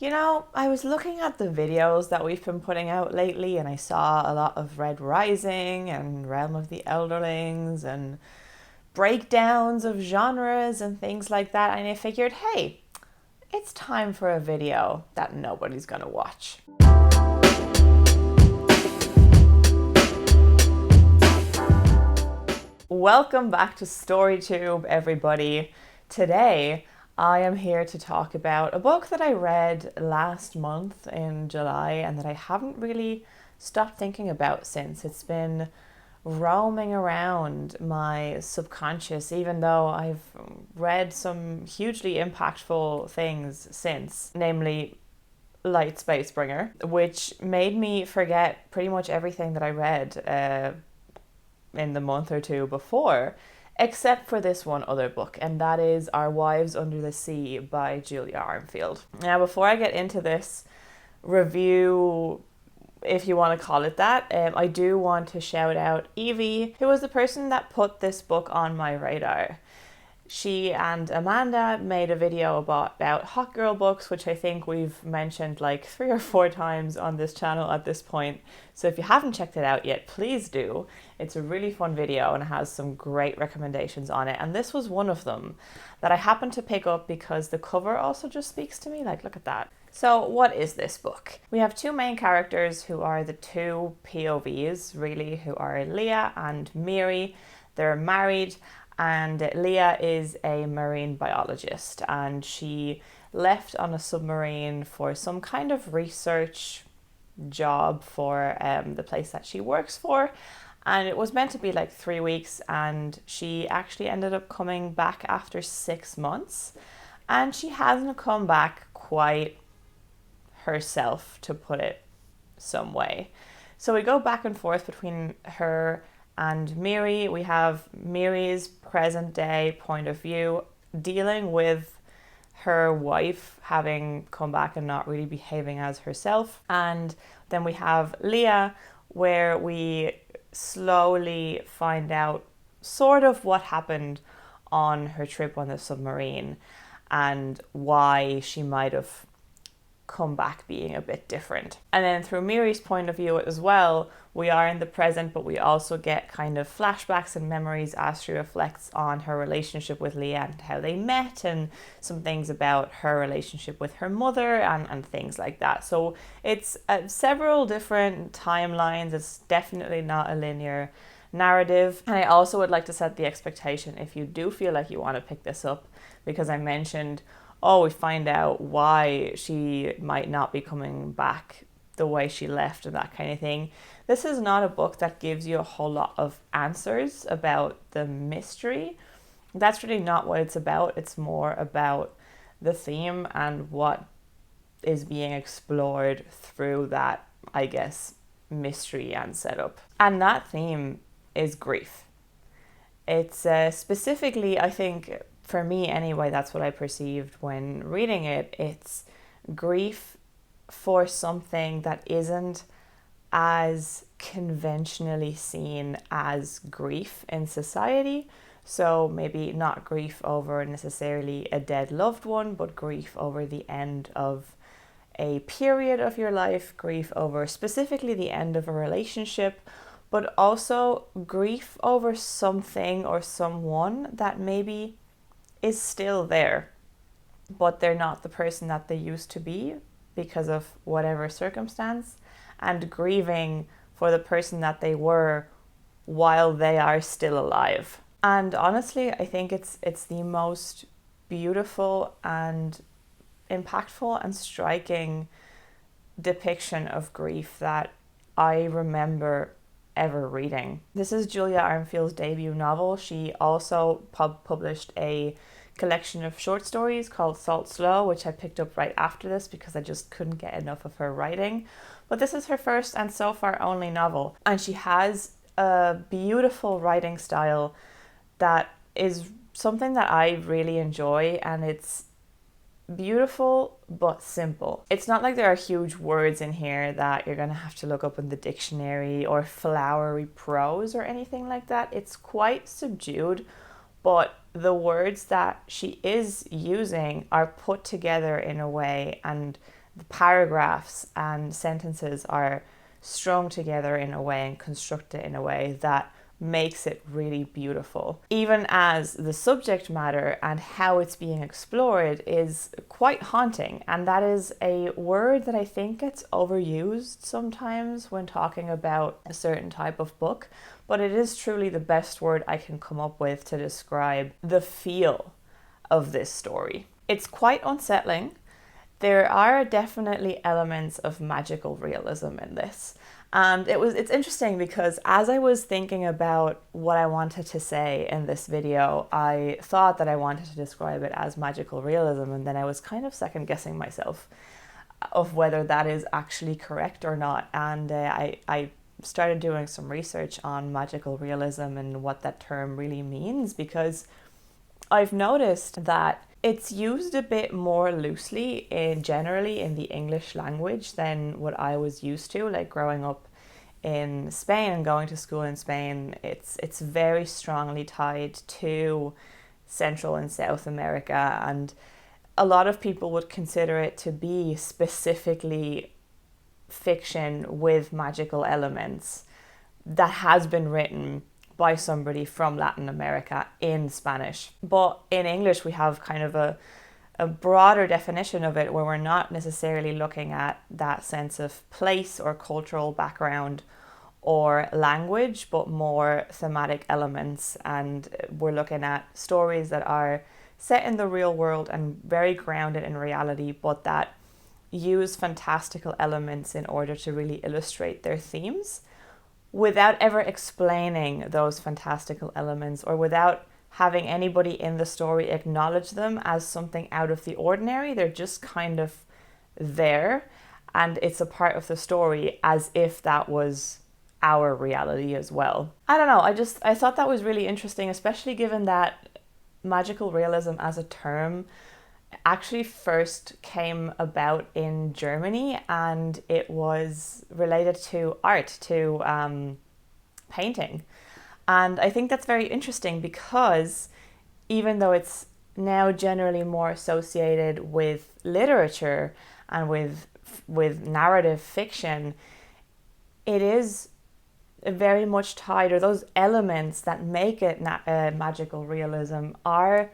I was looking at the videos that we've been putting out lately, and I saw a lot of Red Rising and Realm of the Elderlings and breakdowns of genres and things like that. And I figured, hey, it's time for a video that nobody's gonna watch. Welcome back to StoryTube, everybody. Today, I am here to talk about a book that I read last month in July and that I haven't really stopped thinking about since. It's been roaming around my subconscious, even though I've read some hugely impactful things since, namely Light Space Bringer, which made me forget pretty much everything that I read in the month or two before, except for this one other book, and that is Our Wives Under the Sea by Julia Armfield. Now, before I get into this review, if you want to call it that, I do want to shout out Evie, who was the person that put this book on my radar. She and Amanda made a video about hot girl books, which I think we've mentioned like 3 or 4 times on this channel at this point. So if you haven't checked it out yet, please do. It's a really fun video and it has some great recommendations on it. And this was one of them that I happened to pick up because the cover also just speaks to me. Like, look at that. So what is this book? We have 2 main characters who are the 2 POVs, really, who are Leah and Miri. They're married. And Leah is a marine biologist, and she left on a submarine for some kind of research job for the place that she works for. And it was meant to be like 3 weeks, and she actually ended up coming back after 6 months. And she hasn't come back quite herself, to put it some way. So we go back and forth between her and Miri. We have Miri's present day point of view, dealing with her wife having come back and not really behaving as herself. And then we have Leah, where we slowly find out sort of what happened on her trip on the submarine and why she might have come back being a bit different. And then through Miri's point of view as well, we are in the present, but we also get kind of flashbacks and memories as she reflects on her relationship with Leah and how they met, and some things about her relationship with her mother and things like that. So it's several different timelines. It's definitely not a linear narrative. And I also would like to set the expectation, if you do feel like you want to pick this up, because I mentioned, we find out why she might not be coming back the way she left and that kind of thing. This is not a book that gives you a whole lot of answers about the mystery. That's really not what it's about. It's more about the theme and what is being explored through that, I guess, mystery and setup. And that theme is grief. It's specifically, I think, for me anyway, that's what I perceived when reading it. It's grief for something that isn't as conventionally seen as grief in society. So maybe not grief over necessarily a dead loved one, but grief over the end of a period of your life, grief over specifically the end of a relationship, but also grief over something or someone that maybe is still there, but they're not the person that they used to be because of whatever circumstance, and grieving for the person that they were while they are still alive. And honestly, I think it's the most beautiful and impactful and striking depiction of grief that I remember ever reading. This is Julia Armfield's debut novel. She also published a collection of short stories called Salt Slow, which I picked up right after this because I just couldn't get enough of her writing. But this is her first and so far only novel, and she has a beautiful writing style that is something that I really enjoy, and it's beautiful but simple. It's not like there are huge words in here that you're gonna have to look up in the dictionary or flowery prose or anything like that. It's quite subdued, but the words that she is using are put together in a way and the paragraphs and sentences are strung together in a way and constructed in a way that makes it really beautiful. Even as the subject matter and how it's being explored is quite haunting. And that is a word that I think gets overused sometimes when talking about a certain type of book. But it is truly the best word I can come up with to describe the feel of this story. It's quite unsettling. There are definitely elements of magical realism in this. And it's interesting because as I was thinking about what I wanted to say in this video, I thought that I wanted to describe it as magical realism, and then I was kind of second guessing myself of whether that is actually correct or not. And I started doing some research on magical realism and what that term really means, because I've noticed that it's used a bit more loosely generally in the English language than what I was used to, like growing up in Spain and going to school in Spain. It's very strongly tied to Central and South America, and a lot of people would consider it to be specifically fiction with magical elements that has been written by somebody from Latin America in Spanish. But in English, we have kind of a broader definition of it, where we're not necessarily looking at that sense of place or cultural background or language, but more thematic elements. And we're looking at stories that are set in the real world and very grounded in reality, but that use fantastical elements in order to really illustrate their themes, without ever explaining those fantastical elements, or without having anybody in the story acknowledge them as something out of the ordinary. They're just kind of there, and it's a part of the story as if that was our reality as well. I don't know, I thought that was really interesting, especially given that magical realism as a term actually first came about in Germany, and it was related to art, to painting. And I think that's very interesting, because even though it's now generally more associated with literature and with narrative fiction, it is very much tied, or those elements that make it magical realism are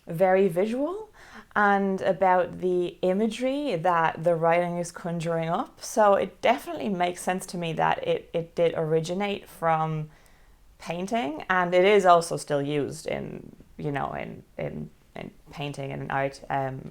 very visual and about the imagery that the writing is conjuring up. So it definitely makes sense to me that it did originate from painting, and it is also still used in, you know, in painting and in art.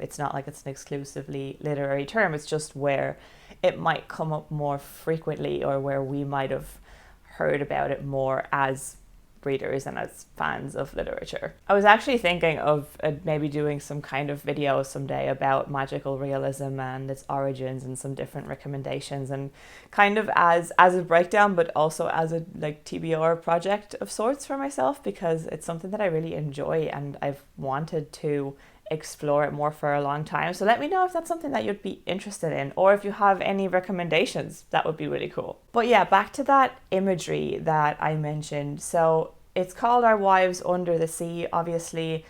It's not like it's an exclusively literary term, it's just where it might come up more frequently, or where we might have heard about it more as readers and as fans of literature. I was actually thinking of maybe doing some kind of video someday about magical realism and its origins, and some different recommendations, and kind of as a breakdown, but also as a like TBR project of sorts for myself, because it's something that I really enjoy and I've wanted to explore it more for a long time. So let me know if that's something that you'd be interested in, or if you have any recommendations. That would be really cool. But yeah, back to that imagery that I mentioned. So it's called Our Wives Under the Sea. Obviously,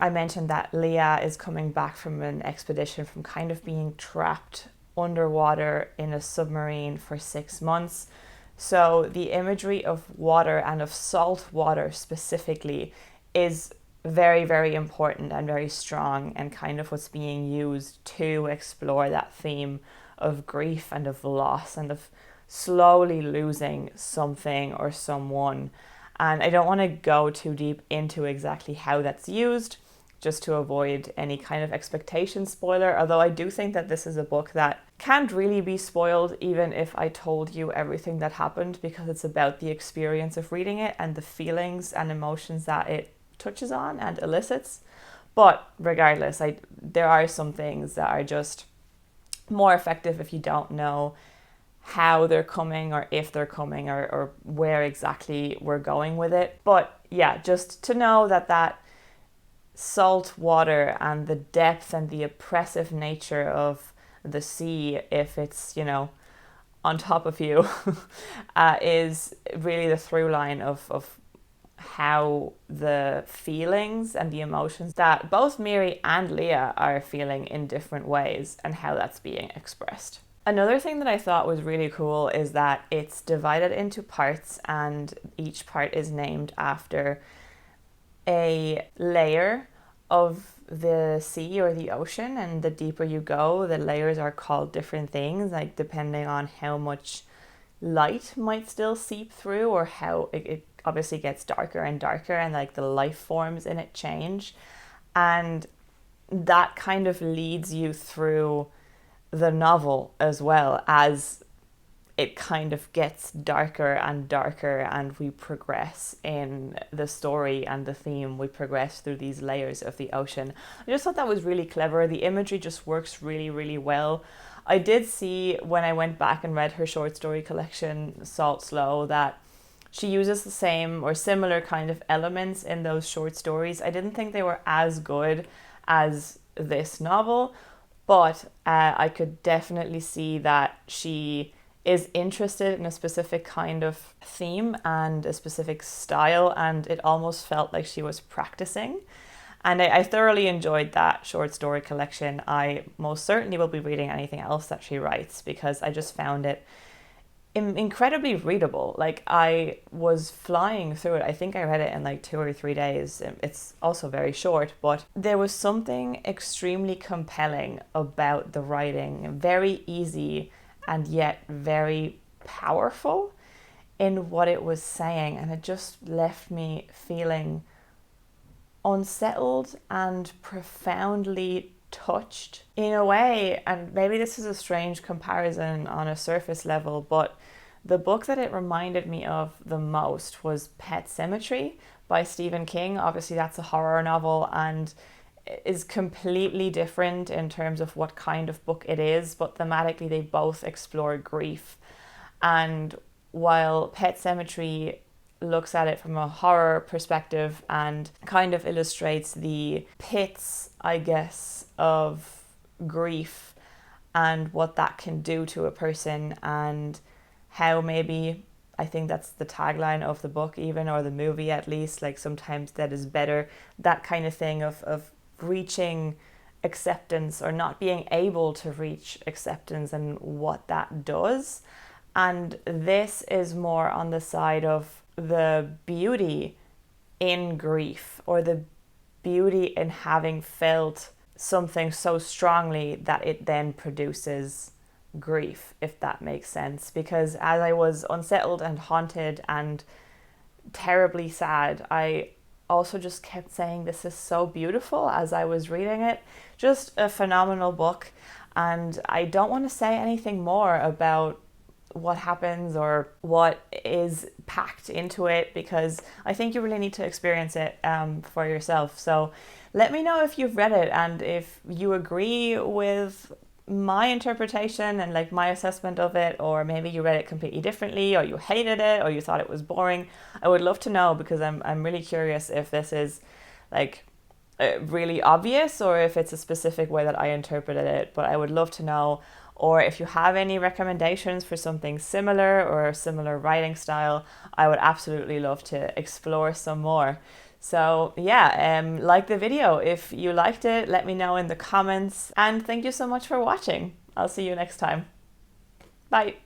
I mentioned that Leah is coming back from an expedition, from kind of being trapped underwater in a submarine for 6 months. So the imagery of water, and of salt water specifically, is very, very important and very strong, and kind of what's being used to explore that theme of grief and of loss and of slowly losing something or someone. And I don't want to go too deep into exactly how that's used, just to avoid any kind of expectation spoiler, although I do think that this is a book that can't really be spoiled even if I told you everything that happened, because it's about the experience of reading it and the feelings and emotions that it touches on and elicits. But regardless, there are some things that are just more effective if you don't know how they're coming, or if they're coming, or where exactly we're going with it. But yeah, just to know that salt water and the depth and the oppressive nature of the sea, if it's, you know, on top of you, is really the through line of how the feelings and the emotions that both Miri and Leah are feeling in different ways and how that's being expressed. Another thing that I thought was really cool is that it's divided into parts, and each part is named after a layer of the sea or the ocean, and the deeper you go, the layers are called different things, like depending on how much light might still seep through, or how it obviously gets darker and darker, and like the life forms in it change. And that kind of leads you through the novel as well, as it kind of gets darker and darker, and we progress in the story and the theme. We progress through these layers of the ocean. I just thought that was really clever. The imagery just works really, really well. I did see when I went back and read her short story collection, Salt Slow, that she uses the same or similar kind of elements in those short stories. I didn't think they were as good as this novel, but I could definitely see that she is interested in a specific kind of theme and a specific style, and it almost felt like she was practicing. And I thoroughly enjoyed that short story collection. I most certainly will be reading anything else that she writes, because I just found it incredibly readable. Like, I was flying through it. I think I read it in like 2 or 3 days. It's also very short, but there was something extremely compelling about the writing, very easy and yet very powerful in what it was saying, and it just left me feeling unsettled and profoundly touched in a way. And maybe this is a strange comparison on a surface level, but the book that it reminded me of the most was Pet Sematary by Stephen King. Obviously that's a horror novel and is completely different in terms of what kind of book it is, but thematically they both explore grief. And while Pet Sematary looks at it from a horror perspective and kind of illustrates the pits, I guess, of grief and what that can do to a person, and how maybe, I think that's the tagline of the book even, or the movie at least, like sometimes that is better, that kind of thing of reaching acceptance or not being able to reach acceptance and what that does. And this is more on the side of the beauty in grief, or the beauty in having felt something so strongly that it then produces grief, if that makes sense. Because as I was unsettled and haunted and terribly sad, I also just kept saying, this is so beautiful as I was reading it. Just a phenomenal book. And I don't want to say anything more about what happens or what is packed into it, because I think you really need to experience it for yourself. So let me know if you've read it and if you agree with my interpretation and like my assessment of it, or maybe you read it completely differently, or you hated it, or you thought it was boring. I would love to know, because I'm really curious if this is like really obvious or if it's a specific way that I interpreted it. But I would love to know. Or if you have any recommendations for something similar or a similar writing style, I would absolutely love to explore some more. So yeah, like the video if you liked it, let me know in the comments, and thank you so much for watching. I'll see you next time. Bye.